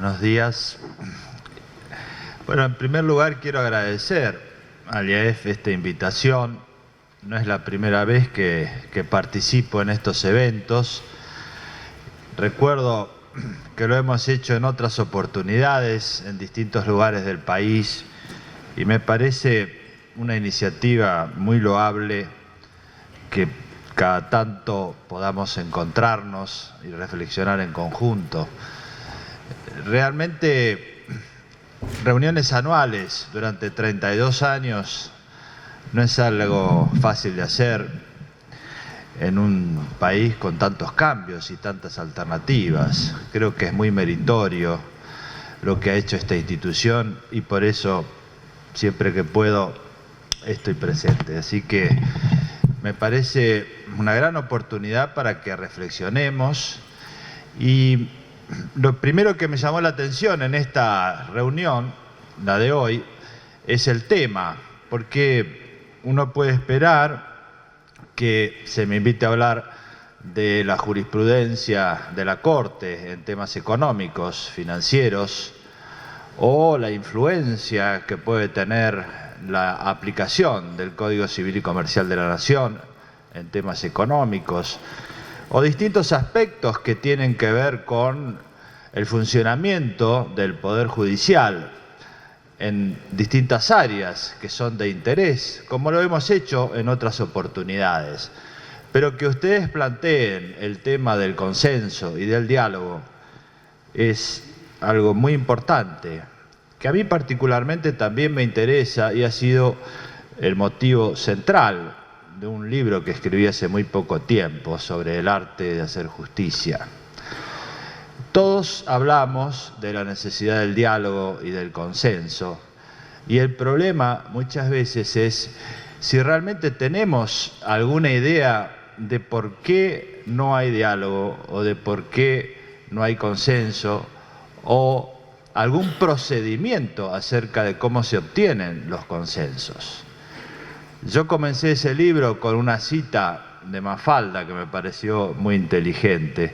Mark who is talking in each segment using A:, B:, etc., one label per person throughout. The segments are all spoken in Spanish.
A: Buenos días. Bueno, en primer lugar quiero agradecer al IAEF esta invitación. No es la primera vez que participo en estos eventos. Recuerdo que lo hemos hecho en otras oportunidades en distintos lugares del país y me parece una iniciativa muy loable que cada tanto podamos encontrarnos y reflexionar en conjunto. Realmente, reuniones anuales durante 32 años no es algo fácil de hacer en un país con tantos cambios y tantas alternativas. Creo que es muy meritorio lo que ha hecho esta institución y por eso, siempre que puedo, estoy presente. Así que me parece una gran oportunidad para que reflexionemos. Y lo primero que me llamó la atención en esta reunión, la de hoy, es el tema, porque uno puede esperar que se me invite a hablar de la jurisprudencia de la Corte en temas económicos, financieros, o la influencia que puede tener la aplicación del Código Civil y Comercial de la Nación en temas económicos, o distintos aspectos que tienen que ver con el funcionamiento del Poder Judicial en distintas áreas que son de interés, como lo hemos hecho en otras oportunidades. Pero que ustedes planteen el tema del consenso y del diálogo es algo muy importante, que a mí particularmente también me interesa y ha sido el motivo central de un libro que escribí hace muy poco tiempo sobre el arte de hacer justicia. Todos hablamos de la necesidad del diálogo y del consenso, y el problema muchas veces es si realmente tenemos alguna idea de por qué no hay diálogo o de por qué no hay consenso o algún procedimiento acerca de cómo se obtienen los consensos. Yo comencé ese libro con una cita de Mafalda que me pareció muy inteligente,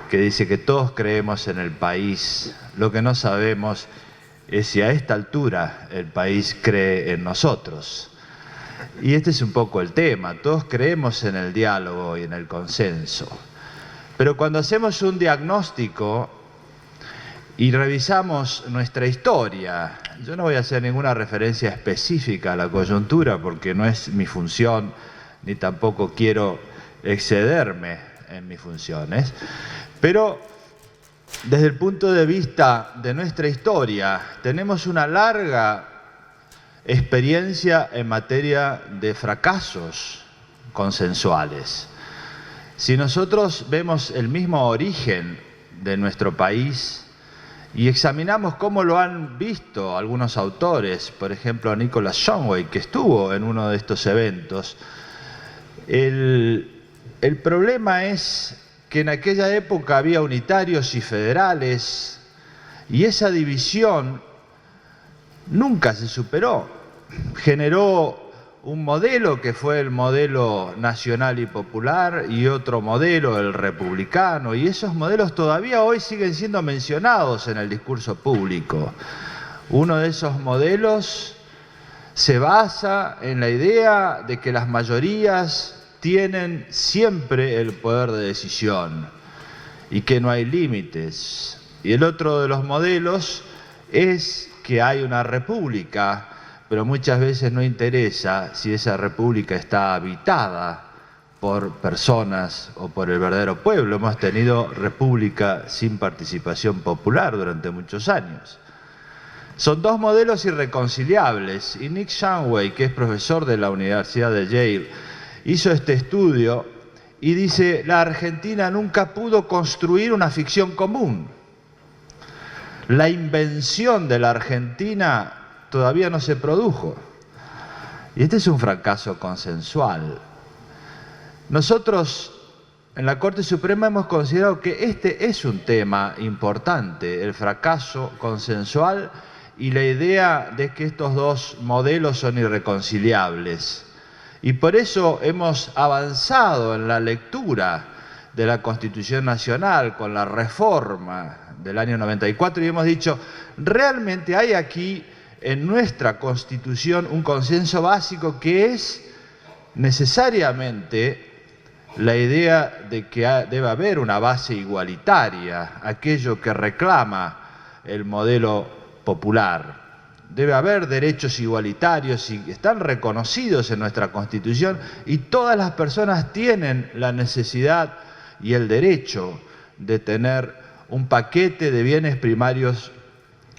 A: que dice que todos creemos en el país, lo que no sabemos es si a esta altura el país cree en nosotros. Y este es un poco el tema, todos creemos en el diálogo y en el consenso, pero cuando hacemos un diagnóstico y revisamos nuestra historia, yo no voy a hacer ninguna referencia específica a la coyuntura porque no es mi función, ni tampoco quiero excederme en mis funciones, pero desde el punto de vista de nuestra historia, tenemos una larga experiencia en materia de fracasos consensuales. Si nosotros vemos el mismo origen de nuestro país y examinamos cómo lo han visto algunos autores, por ejemplo Nicholas Shonway, que estuvo en uno de estos eventos, el problema es que en aquella época había unitarios y federales y esa división nunca se superó. Generó un modelo que fue el modelo nacional y popular y otro modelo, el republicano, y esos modelos todavía hoy siguen siendo mencionados en el discurso público. Uno de esos modelos se basa en la idea de que las mayorías tienen siempre el poder de decisión y que no hay límites. Y el otro de los modelos es que hay una república, pero muchas veces no interesa si esa república está habitada por personas o por el verdadero pueblo. Hemos tenido república sin participación popular durante muchos años. Son dos modelos irreconciliables y Nick Shonway, que es profesor de la Universidad de Yale, hizo este estudio y dice: la Argentina nunca pudo construir una ficción común. La invención de la Argentina todavía no se produjo. Y este es un fracaso consensual. Nosotros en la Corte Suprema hemos considerado que este es un tema importante, el fracaso consensual y la idea de que estos dos modelos son irreconciliables. Y por eso hemos avanzado en la lectura de la Constitución Nacional con la reforma del año 94 y hemos dicho, realmente hay aquí en nuestra Constitución un consenso básico que es necesariamente la idea de que debe haber una base igualitaria, aquello que reclama el modelo popular. Debe haber derechos igualitarios y están reconocidos en nuestra Constitución y todas las personas tienen la necesidad y el derecho de tener un paquete de bienes primarios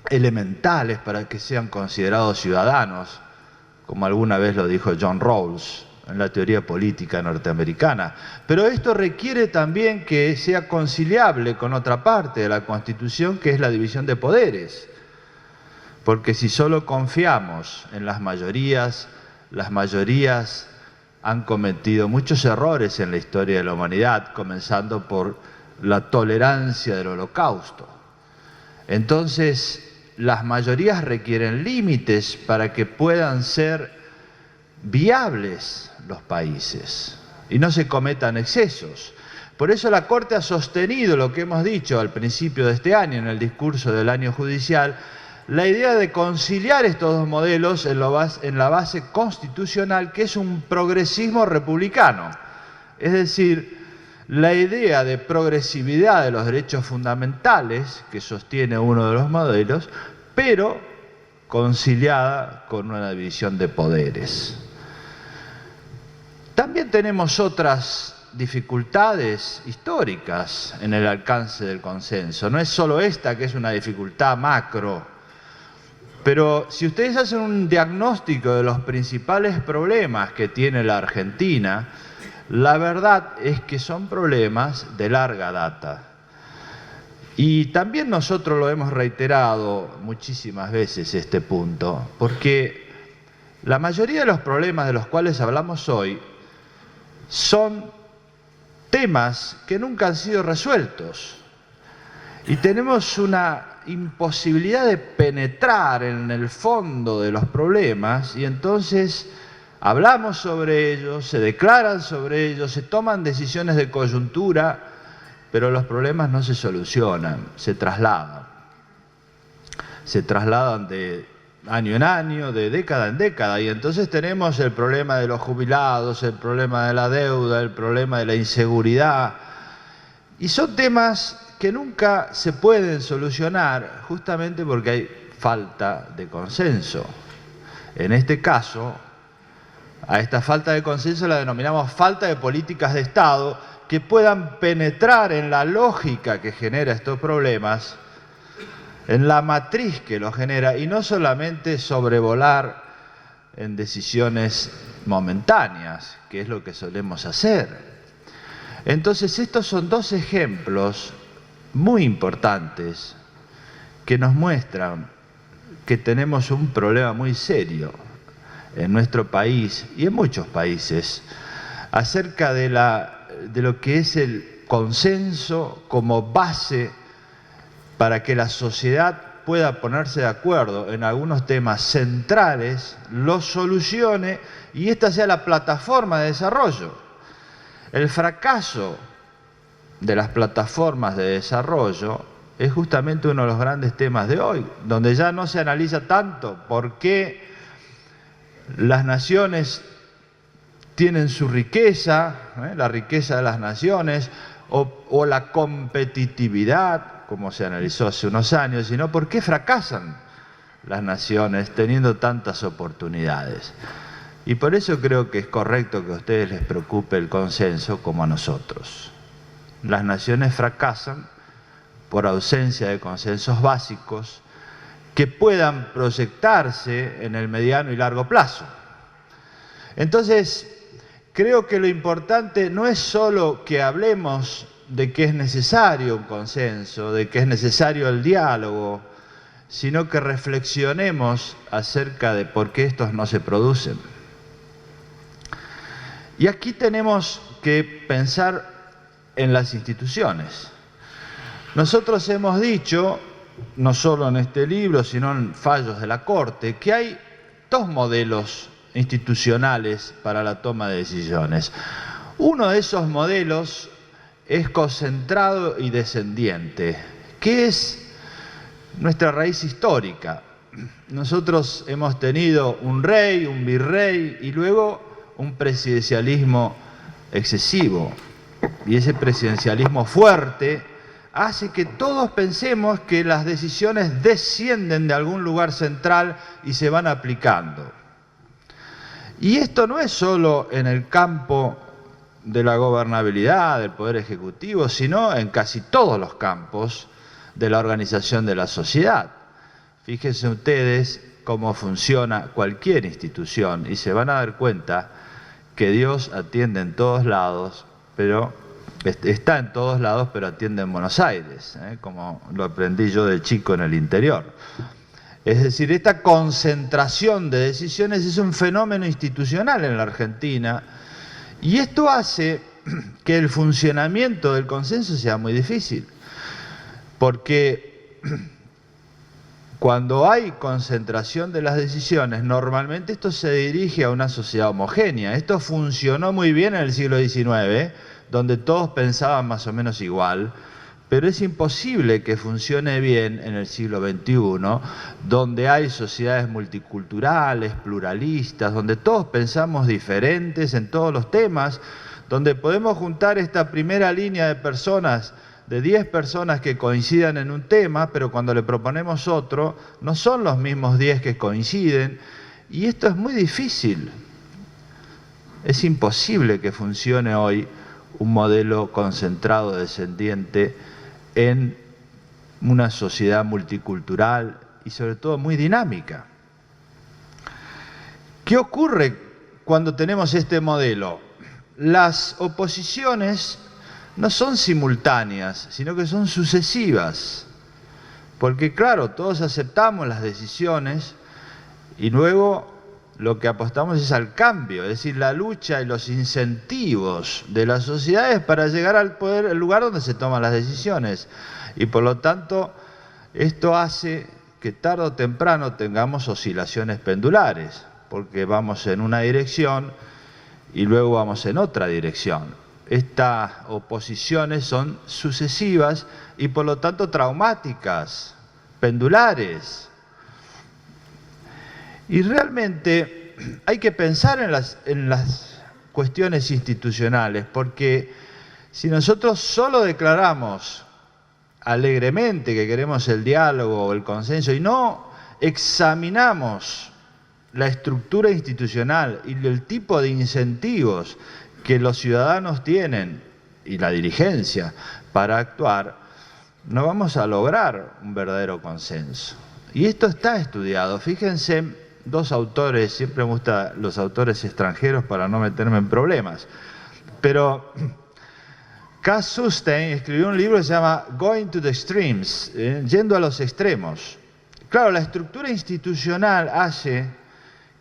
A: elementales para que sean considerados ciudadanos, como alguna vez lo dijo John Rawls en la teoría política norteamericana. Pero esto requiere también que sea conciliable con otra parte de la Constitución, que es la división de poderes. Porque si solo confiamos en las mayorías han cometido muchos errores en la historia de la humanidad, comenzando por la tolerancia del Holocausto. Entonces, las mayorías requieren límites para que puedan ser viables los países y no se cometan excesos. Por eso la Corte ha sostenido lo que hemos dicho al principio de este año, en el discurso del año judicial, la idea de conciliar estos dos modelos en la base constitucional, que es un progresismo republicano. Es decir, la idea de progresividad de los derechos fundamentales, que sostiene uno de los modelos, pero conciliada con una división de poderes. También tenemos otras dificultades históricas en el alcance del consenso. No es solo esta, que es una dificultad macro. Pero si ustedes hacen un diagnóstico de los principales problemas que tiene la Argentina, la verdad es que son problemas de larga data. Y también nosotros lo hemos reiterado muchísimas veces este punto, porque la mayoría de los problemas de los cuales hablamos hoy son temas que nunca han sido resueltos. Y tenemos una imposibilidad de penetrar en el fondo de los problemas y entonces hablamos sobre ellos, se declaran sobre ellos, se toman decisiones de coyuntura, pero los problemas no se solucionan, se trasladan. Se trasladan de año en año, de década en década, y entonces tenemos el problema de los jubilados, el problema de la deuda, el problema de la inseguridad, y son temas que nunca se pueden solucionar justamente porque hay falta de consenso. En este caso, a esta falta de consenso la denominamos falta de políticas de Estado que puedan penetrar en la lógica que genera estos problemas, en la matriz que los genera, y no solamente sobrevolar en decisiones momentáneas, que es lo que solemos hacer. Entonces, estos son dos ejemplos muy importantes que nos muestran que tenemos un problema muy serio en nuestro país y en muchos países acerca de lo que es el consenso como base para que la sociedad pueda ponerse de acuerdo en algunos temas centrales, los solucione y esta sea la plataforma de desarrollo. El fracaso de las plataformas de desarrollo es justamente uno de los grandes temas de hoy, donde ya no se analiza tanto por qué las naciones tienen su riqueza, la riqueza de las naciones, o la competitividad, como se analizó hace unos años, sino por qué fracasan las naciones teniendo tantas oportunidades. Y por eso creo que es correcto que a ustedes les preocupe el consenso como a nosotros. Las naciones fracasan por ausencia de consensos básicos que puedan proyectarse en el mediano y largo plazo. Entonces, creo que lo importante no es solo que hablemos de que es necesario un consenso, de que es necesario el diálogo, sino que reflexionemos acerca de por qué estos no se producen. Y aquí tenemos que pensar en las instituciones. Nosotros hemos dicho, no solo en este libro, sino en fallos de la Corte, que hay dos modelos institucionales para la toma de decisiones. Uno de esos modelos es concentrado y descendiente, ¿Qué es nuestra raíz histórica? Nosotros hemos tenido un rey, un virrey y luego un presidencialismo excesivo. Y ese presidencialismo fuerte hace que todos pensemos que las decisiones descienden de algún lugar central y se van aplicando. Y esto no es solo en el campo de la gobernabilidad, del poder ejecutivo, sino en casi todos los campos de la organización de la sociedad. Fíjense ustedes cómo funciona cualquier institución y se van a dar cuenta que Dios atiende en todos lados, pero está en todos lados, pero atiende en Buenos Aires, como lo aprendí yo de chico en el interior. Es decir, esta concentración de decisiones es un fenómeno institucional en la Argentina y esto hace que el funcionamiento del consenso sea muy difícil, porque cuando hay concentración de las decisiones, normalmente esto se dirige a una sociedad homogénea. Esto funcionó muy bien en el siglo XIX, donde todos pensaban más o menos igual, pero es imposible que funcione bien en el siglo XXI, donde hay sociedades multiculturales, pluralistas, donde todos pensamos diferentes en todos los temas, donde podemos juntar esta primera línea de personas, de 10 personas que coincidan en un tema, pero cuando le proponemos otro, no son los mismos 10 que coinciden, y esto es muy difícil. Es imposible que funcione hoy un modelo concentrado descendiente en una sociedad multicultural y sobre todo muy dinámica. ¿Qué ocurre cuando tenemos este modelo? Las oposiciones no son simultáneas, sino que son sucesivas. Porque claro, todos aceptamos las decisiones y luego lo que apostamos es al cambio, es decir, la lucha y los incentivos de las sociedades para llegar al poder, el lugar donde se toman las decisiones. Y por lo tanto, esto hace que tarde o temprano tengamos oscilaciones pendulares, porque vamos en una dirección y luego vamos en otra dirección. Estas oposiciones son sucesivas y por lo tanto traumáticas, pendulares. Y realmente hay que pensar en las cuestiones institucionales, porque si nosotros solo declaramos alegremente que queremos el diálogo o el consenso y no examinamos la estructura institucional y el tipo de incentivos que los ciudadanos tienen y la dirigencia para actuar, no vamos a lograr un verdadero consenso. Y esto está estudiado. Fíjense, dos autores, siempre me gustan los autores extranjeros para no meterme en problemas, pero Cass Sunstein escribió un libro que se llama Going to the Extremes, yendo a los extremos. Claro, la estructura institucional hace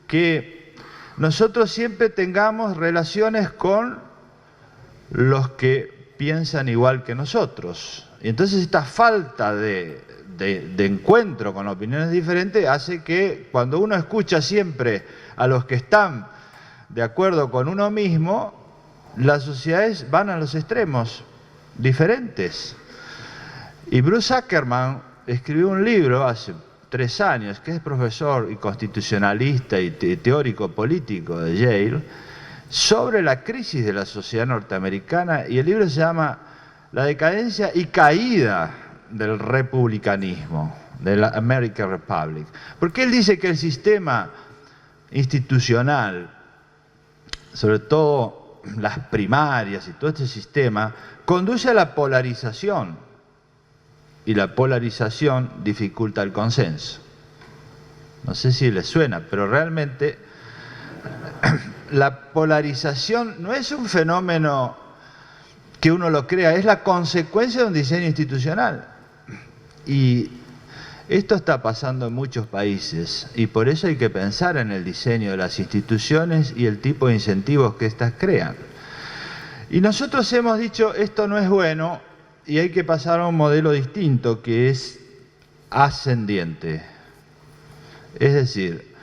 A: que nosotros siempre tengamos relaciones con los que piensan igual que nosotros. Y entonces esta falta de encuentro con opiniones diferentes hace que cuando uno escucha siempre a los que están de acuerdo con uno mismo, las sociedades van a los extremos diferentes. Y Bruce Ackerman escribió un libro hace 3 años, que es profesor y constitucionalista y teórico político de Yale, sobre la crisis de la sociedad norteamericana, y el libro se llama La decadencia y caída del republicanismo, de la American Republic. Porque él dice que el sistema institucional, sobre todo las primarias y todo este sistema, conduce a la polarización. Y la polarización dificulta el consenso. No sé si les suena, pero realmente la polarización no es un fenómeno que uno lo crea, es la consecuencia de un diseño institucional. Y esto está pasando en muchos países y por eso hay que pensar en el diseño de las instituciones y el tipo de incentivos que éstas crean. Y nosotros hemos dicho, esto no es bueno, y hay que pasar a un modelo distinto que es ascendiente. Es decir,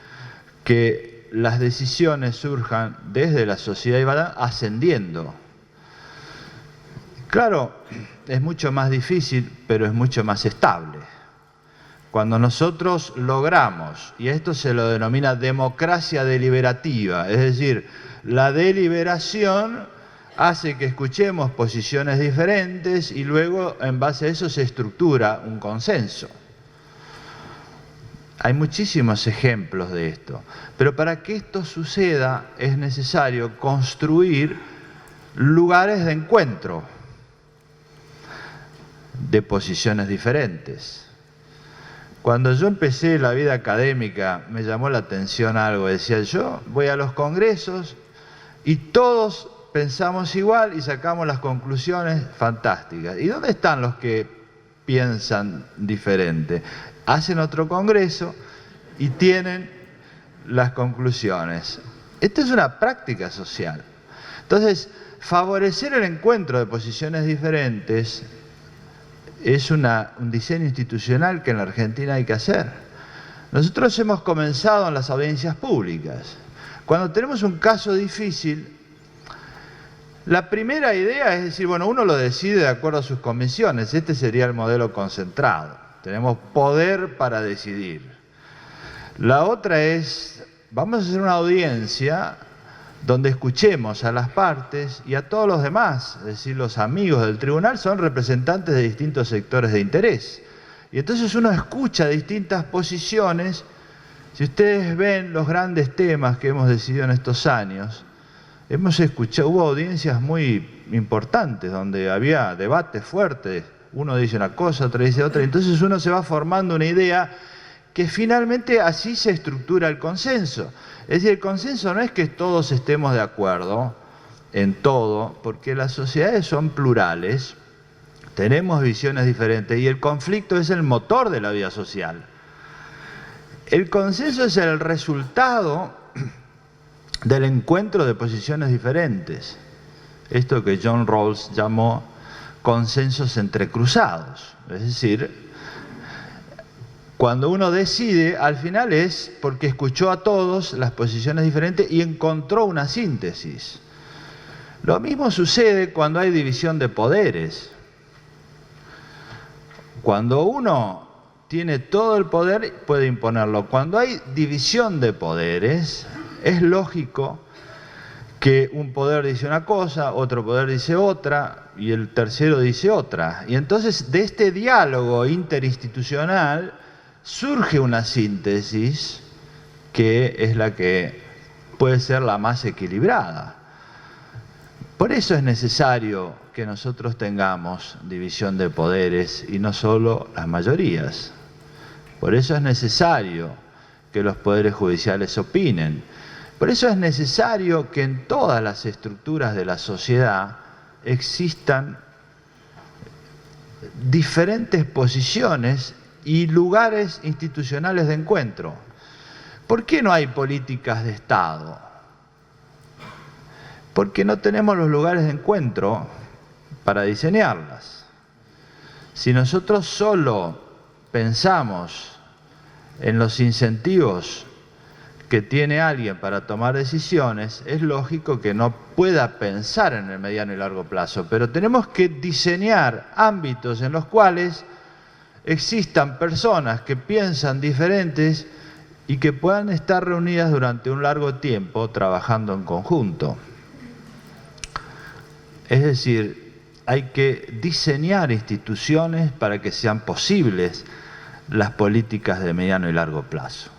A: que las decisiones surjan desde la sociedad y vayan ascendiendo. Claro, es mucho más difícil, pero es mucho más estable. Cuando nosotros logramos, y esto se lo denomina democracia deliberativa, es decir, la deliberación hace que escuchemos posiciones diferentes y luego en base a eso se estructura un consenso. Hay muchísimos ejemplos de esto, pero para que esto suceda es necesario construir lugares de encuentro de posiciones diferentes. Cuando yo empecé la vida académica me llamó la atención algo, decía yo voy a los congresos y todos pensamos igual y sacamos las conclusiones fantásticas. ¿Y dónde están los que piensan diferente? Hacen otro congreso y tienen las conclusiones. Esta es una práctica social. Entonces, favorecer el encuentro de posiciones diferentes es un diseño institucional que en la Argentina hay que hacer. Nosotros hemos comenzado en las audiencias públicas. Cuando tenemos un caso difícil, la primera idea es decir, bueno, uno lo decide de acuerdo a sus convicciones. Este sería el modelo concentrado. Tenemos poder para decidir. La otra es, vamos a hacer una audiencia donde escuchemos a las partes y a todos los demás, es decir, los amigos del tribunal son representantes de distintos sectores de interés. Y entonces uno escucha distintas posiciones. Si ustedes ven los grandes temas que hemos decidido en estos años, hemos escuchado, hubo audiencias muy importantes donde había debates fuertes, uno dice una cosa, otro dice otra, entonces uno se va formando una idea que finalmente así se estructura el consenso. Es decir, el consenso no es que todos estemos de acuerdo en todo, porque las sociedades son plurales, tenemos visiones diferentes y el conflicto es el motor de la vida social. El consenso es el resultado del encuentro de posiciones diferentes. Esto que John Rawls llamó consensos entrecruzados. Es decir, cuando uno decide, al final es porque escuchó a todos las posiciones diferentes y encontró una síntesis. Lo mismo sucede cuando hay división de poderes. Cuando uno tiene todo el poder, puede imponerlo. Cuando hay división de poderes, es lógico que un poder dice una cosa, otro poder dice otra, y el tercero dice otra. Y entonces de este diálogo interinstitucional surge una síntesis que es la que puede ser la más equilibrada. Por eso es necesario que nosotros tengamos división de poderes y no solo las mayorías. Por eso es necesario que los poderes judiciales opinen. Por eso es necesario que en todas las estructuras de la sociedad existan diferentes posiciones y lugares institucionales de encuentro. ¿Por qué no hay políticas de Estado? Porque no tenemos los lugares de encuentro para diseñarlas. Si nosotros solo pensamos en los incentivos que tiene alguien para tomar decisiones, es lógico que no pueda pensar en el mediano y largo plazo, pero tenemos que diseñar ámbitos en los cuales existan personas que piensan diferentes y que puedan estar reunidas durante un largo tiempo trabajando en conjunto. Es decir, hay que diseñar instituciones para que sean posibles las políticas de mediano y largo plazo.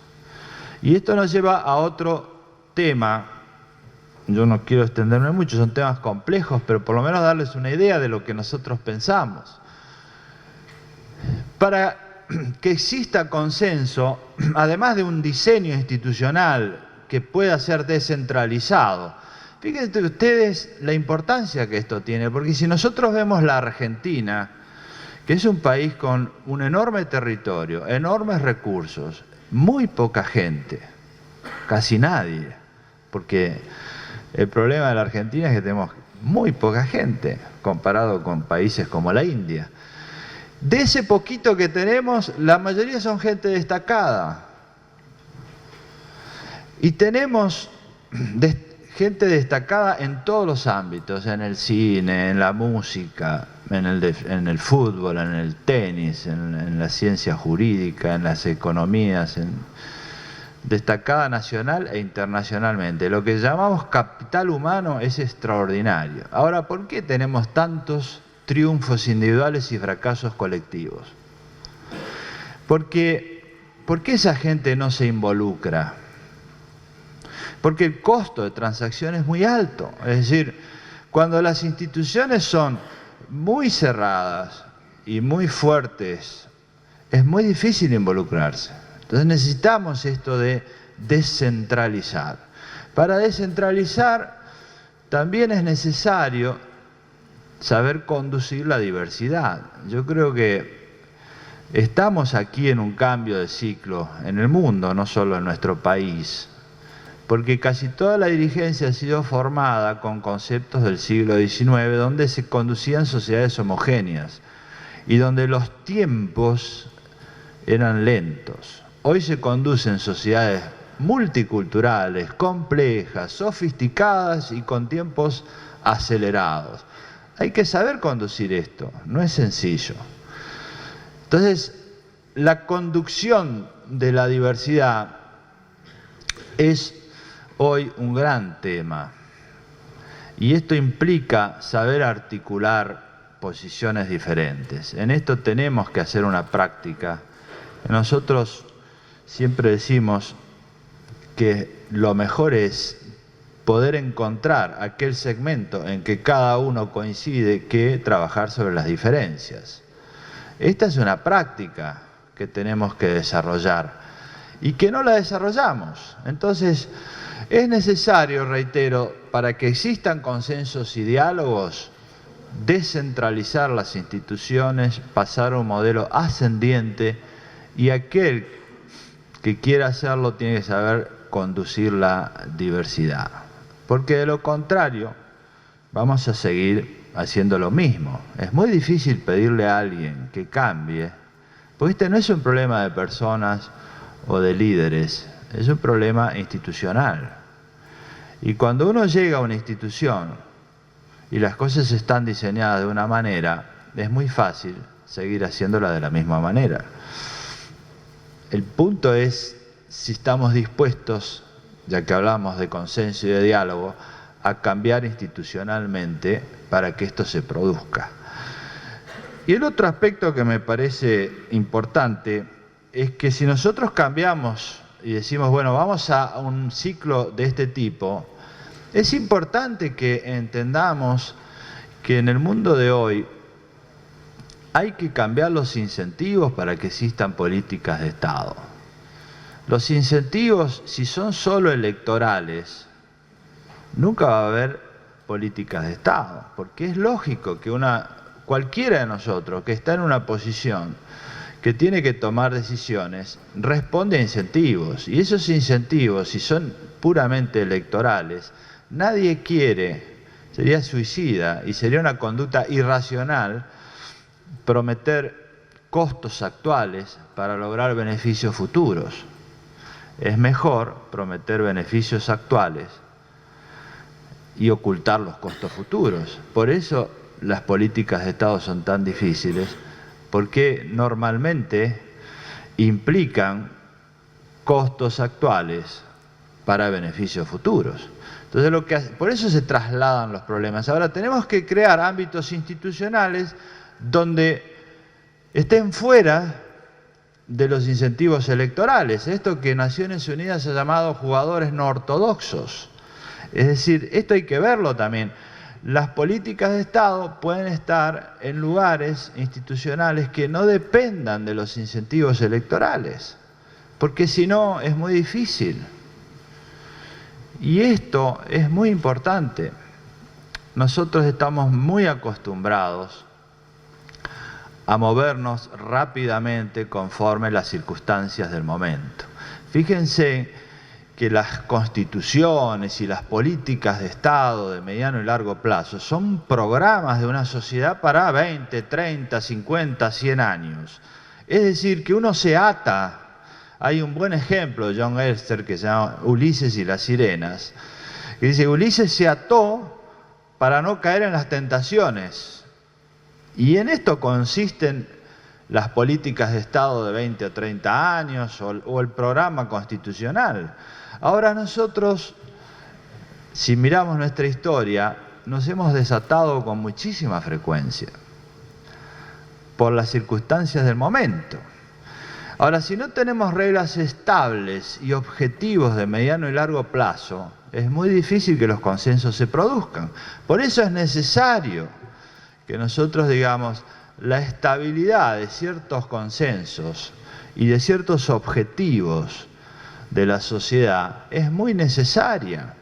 A: Y esto nos lleva a otro tema, yo no quiero extenderme mucho, son temas complejos, pero por lo menos darles una idea de lo que nosotros pensamos. Para que exista consenso, además de un diseño institucional que pueda ser descentralizado, fíjense ustedes la importancia que esto tiene, porque si nosotros vemos la Argentina, que es un país con un enorme territorio, enormes recursos, muy poca gente, casi nadie, porque el problema de la Argentina es que tenemos muy poca gente comparado con países como la India. De ese poquito que tenemos, la mayoría son gente destacada. Y tenemos gente destacada en todos los ámbitos, en el cine, en la música, en el fútbol, en el tenis, en la ciencia jurídica, en las economías, destacada nacional e internacionalmente. Lo que llamamos capital humano es extraordinario. Ahora, ¿por qué tenemos tantos triunfos individuales y fracasos colectivos? ¿Por qué esa gente no se involucra? Porque el costo de transacción es muy alto. Es decir, cuando las instituciones son muy cerradas y muy fuertes, es muy difícil involucrarse. Entonces necesitamos esto de descentralizar. Para descentralizar también es necesario saber conducir la diversidad. Yo creo que estamos aquí en un cambio de ciclo en el mundo, no solo en nuestro país, porque casi toda la dirigencia ha sido formada con conceptos del siglo XIX, donde se conducían sociedades homogéneas y donde los tiempos eran lentos. Hoy se conducen sociedades multiculturales, complejas, sofisticadas y con tiempos acelerados. Hay que saber conducir esto, no es sencillo. Entonces, la conducción de la diversidad es hoy un gran tema. Y esto implica saber articular posiciones diferentes. En esto tenemos que hacer una práctica. Nosotros siempre decimos que lo mejor es poder encontrar aquel segmento en que cada uno coincide que trabajar sobre las diferencias. Esta es una práctica que tenemos que desarrollar y que no la desarrollamos. Entonces, es necesario, reitero, para que existan consensos y diálogos, descentralizar las instituciones, pasar a un modelo ascendiente, y aquel que quiera hacerlo tiene que saber conducir la diversidad. Porque de lo contrario, vamos a seguir haciendo lo mismo. Es muy difícil pedirle a alguien que cambie, porque este no es un problema de personas o de líderes, es un problema institucional. Y cuando uno llega a una institución y las cosas están diseñadas de una manera, es muy fácil seguir haciéndola de la misma manera. El punto es si estamos dispuestos, ya que hablamos de consenso y de diálogo, a cambiar institucionalmente para que esto se produzca. Y el otro aspecto que me parece importante es que si nosotros cambiamos y decimos, bueno, vamos a un ciclo de este tipo, es importante que entendamos que en el mundo de hoy hay que cambiar los incentivos para que existan políticas de Estado. Los incentivos, si son solo electorales, nunca va a haber políticas de Estado, porque es lógico que cualquiera de nosotros que está en una posición que tiene que tomar decisiones, responde a incentivos. Y esos incentivos, si son puramente electorales, nadie quiere, sería suicida y sería una conducta irracional prometer costos actuales para lograr beneficios futuros. Es mejor prometer beneficios actuales y ocultar los costos futuros. Por eso las políticas de Estado son tan difíciles, porque normalmente implican costos actuales para beneficios futuros. Entonces, por eso se trasladan los problemas. Ahora tenemos que crear ámbitos institucionales donde estén fuera de los incentivos electorales. Esto que Naciones Unidas ha llamado jugadores no ortodoxos. Es decir, esto hay que verlo también. Las políticas de Estado pueden estar en lugares institucionales que no dependan de los incentivos electorales, porque si no es muy difícil. Y esto es muy importante. Nosotros estamos muy acostumbrados a movernos rápidamente conforme las circunstancias del momento. Fíjense que las constituciones y las políticas de Estado de mediano y largo plazo son programas de una sociedad para 20, 30, 50, 100 años. Es decir, que uno se ata. Hay un buen ejemplo de John Elster que se llama Ulises y las sirenas, que dice, Ulises se ató para no caer en las tentaciones. Y en esto consisten las políticas de Estado de 20 o 30 años o el programa constitucional. Ahora nosotros, si miramos nuestra historia, nos hemos desatado con muchísima frecuencia por las circunstancias del momento. Ahora, si no tenemos reglas estables y objetivos de mediano y largo plazo, es muy difícil que los consensos se produzcan. Por eso es necesario que nosotros digamos, la estabilidad de ciertos consensos y de ciertos objetivos de la sociedad es muy necesaria.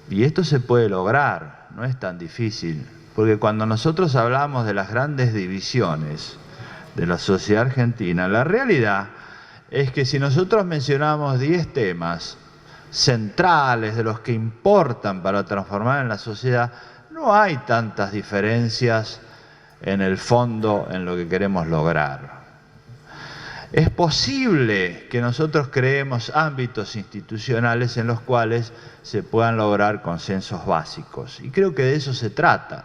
A: Y esto se puede lograr, no es tan difícil, porque cuando nosotros hablamos de las grandes divisiones de la sociedad argentina, la realidad es que si nosotros mencionamos 10 temas centrales de los que importan para transformar en la sociedad, no hay tantas diferencias en el fondo en lo que queremos lograr. Es posible que nosotros creemos ámbitos institucionales en los cuales se puedan lograr consensos básicos. Y creo que de eso se trata.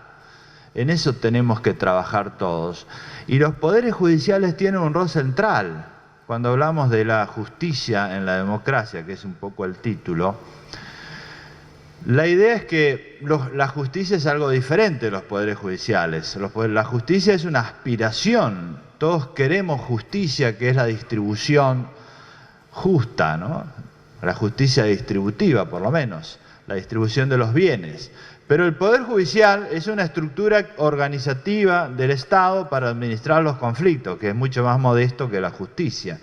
A: En eso tenemos que trabajar todos. Y los poderes judiciales tienen un rol central. Cuando hablamos de la justicia en la democracia, que es un poco el título, la idea es que la justicia es algo diferente de los poderes judiciales. La justicia es una aspiración. Todos queremos justicia, que es la distribución justa, ¿no? La justicia distributiva, por lo menos, la distribución de los bienes. Pero el Poder Judicial es una estructura organizativa del Estado para administrar los conflictos, que es mucho más modesto que la justicia.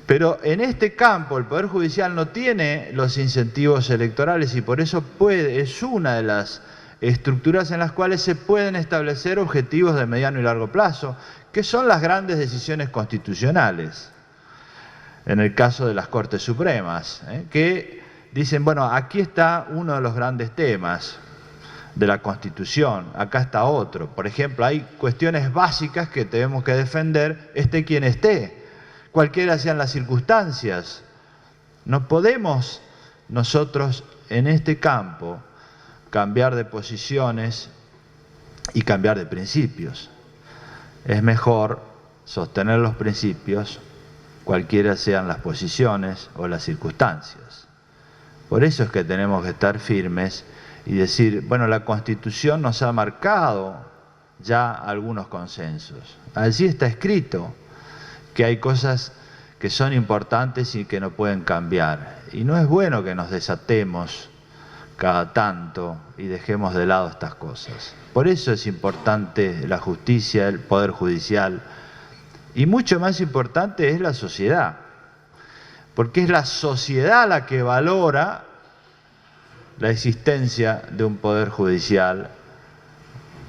A: Pero en este campo el Poder Judicial no tiene los incentivos electorales y por eso es una de las estructuras en las cuales se pueden establecer objetivos de mediano y largo plazo, que son las grandes decisiones constitucionales. En el caso de las Cortes Supremas, que dicen, bueno, aquí está uno de los grandes temas de la Constitución, acá está otro. Por ejemplo, hay cuestiones básicas que tenemos que defender, esté quien esté, cualquiera sean las circunstancias. No podemos nosotros en este campo cambiar de posiciones y cambiar de principios. Es mejor sostener los principios, cualquiera sean las posiciones o las circunstancias. Por eso es que tenemos que estar firmes y decir, bueno, la Constitución nos ha marcado ya algunos consensos. Allí está escrito que hay cosas que son importantes y que no pueden cambiar. Y no es bueno que nos desatemos cada tanto y dejemos de lado estas cosas. Por eso es importante la justicia, el Poder Judicial, y mucho más importante es la sociedad, porque es la sociedad la que valora la existencia de un Poder Judicial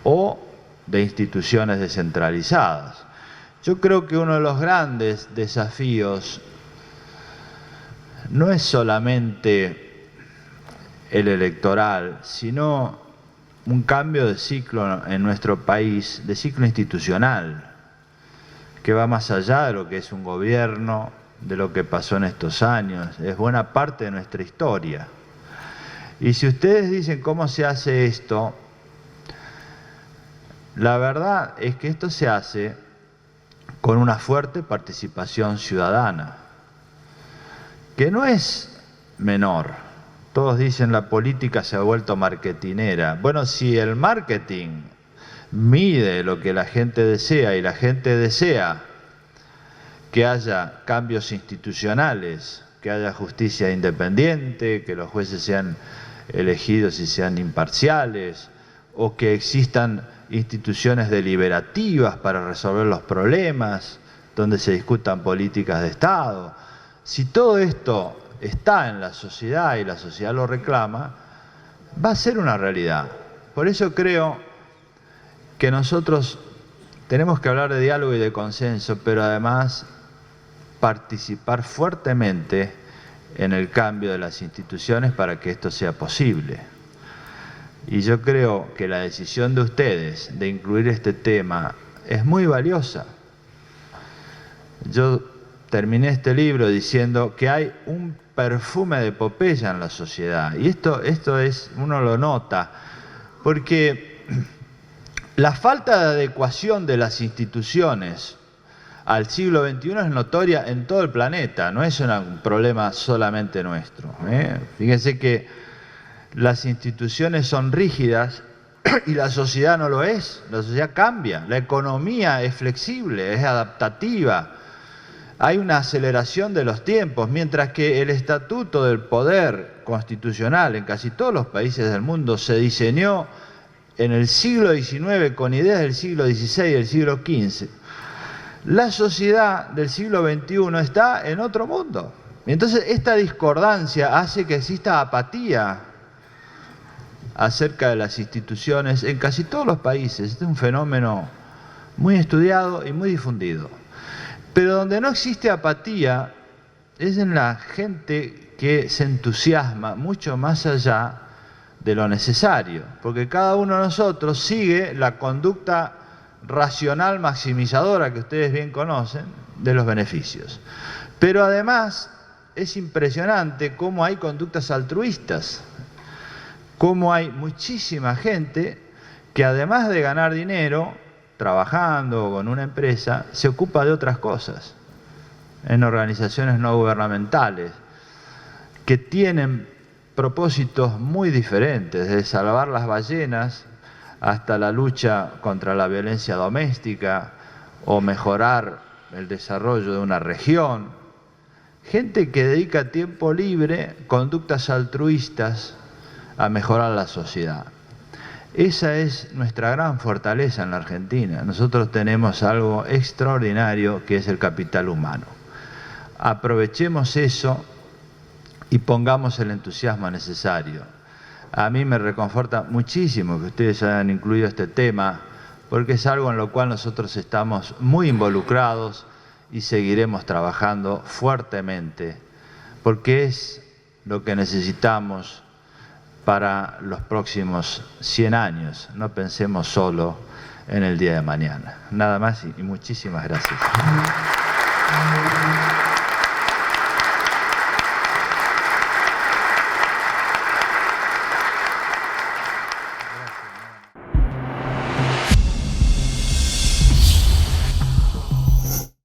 A: o de instituciones descentralizadas. Yo creo que uno de los grandes desafíos no es solamente el electoral, sino un cambio de ciclo en nuestro país, de ciclo institucional, que va más allá de lo que es un gobierno, de lo que pasó en estos años, es buena parte de nuestra historia. Y si ustedes dicen cómo se hace esto, la verdad es que esto se hace con una fuerte participación ciudadana, que no es menor. Todos dicen la política se ha vuelto marketinera. Bueno, si el marketing mide lo que la gente desea y la gente desea que haya cambios institucionales, que haya justicia independiente, que los jueces sean elegidos y sean imparciales, o que existan instituciones deliberativas para resolver los problemas, donde se discutan políticas de Estado. Si todo esto está en la sociedad y la sociedad lo reclama, va a ser una realidad. Por eso creo que nosotros tenemos que hablar de diálogo y de consenso, pero además participar fuertemente en el cambio de las instituciones para que esto sea posible. Y yo creo que la decisión de ustedes de incluir este tema es muy valiosa. Yo terminé este libro diciendo que hay un perfume de epopeya en la sociedad. Y esto es, uno lo nota, porque la falta de adecuación de las instituciones al siglo XXI es notoria en todo el planeta, no es un problema solamente nuestro. Fíjense que las instituciones son rígidas y la sociedad no lo es, la sociedad cambia, la economía es flexible, es adaptativa, hay una aceleración de los tiempos, mientras que el estatuto del poder constitucional en casi todos los países del mundo se diseñó en el siglo XIX con ideas del siglo XVI y del siglo XV. La sociedad del siglo XXI está en otro mundo. Y entonces esta discordancia hace que exista apatía acerca de las instituciones en casi todos los países. Este es un fenómeno muy estudiado y muy difundido. Pero donde no existe apatía es en la gente que se entusiasma mucho más allá de lo necesario, porque cada uno de nosotros sigue la conducta racional maximizadora que ustedes bien conocen de los beneficios. Pero además es impresionante cómo hay conductas altruistas, cómo hay muchísima gente que además de ganar dinero trabajando con una empresa, se ocupa de otras cosas, en organizaciones no gubernamentales, que tienen propósitos muy diferentes, desde salvar las ballenas hasta la lucha contra la violencia doméstica o mejorar el desarrollo de una región. Gente que dedica tiempo libre, conductas altruistas, a mejorar la sociedad. Esa es nuestra gran fortaleza en la Argentina. Nosotros tenemos algo extraordinario que es el capital humano. Aprovechemos eso y pongamos el entusiasmo necesario. A mí me reconforta muchísimo que ustedes hayan incluido este tema, porque es algo en lo cual nosotros estamos muy involucrados y seguiremos trabajando fuertemente, porque es lo que necesitamos para los próximos 100 años. No pensemos solo en el día de mañana. Nada más y muchísimas gracias.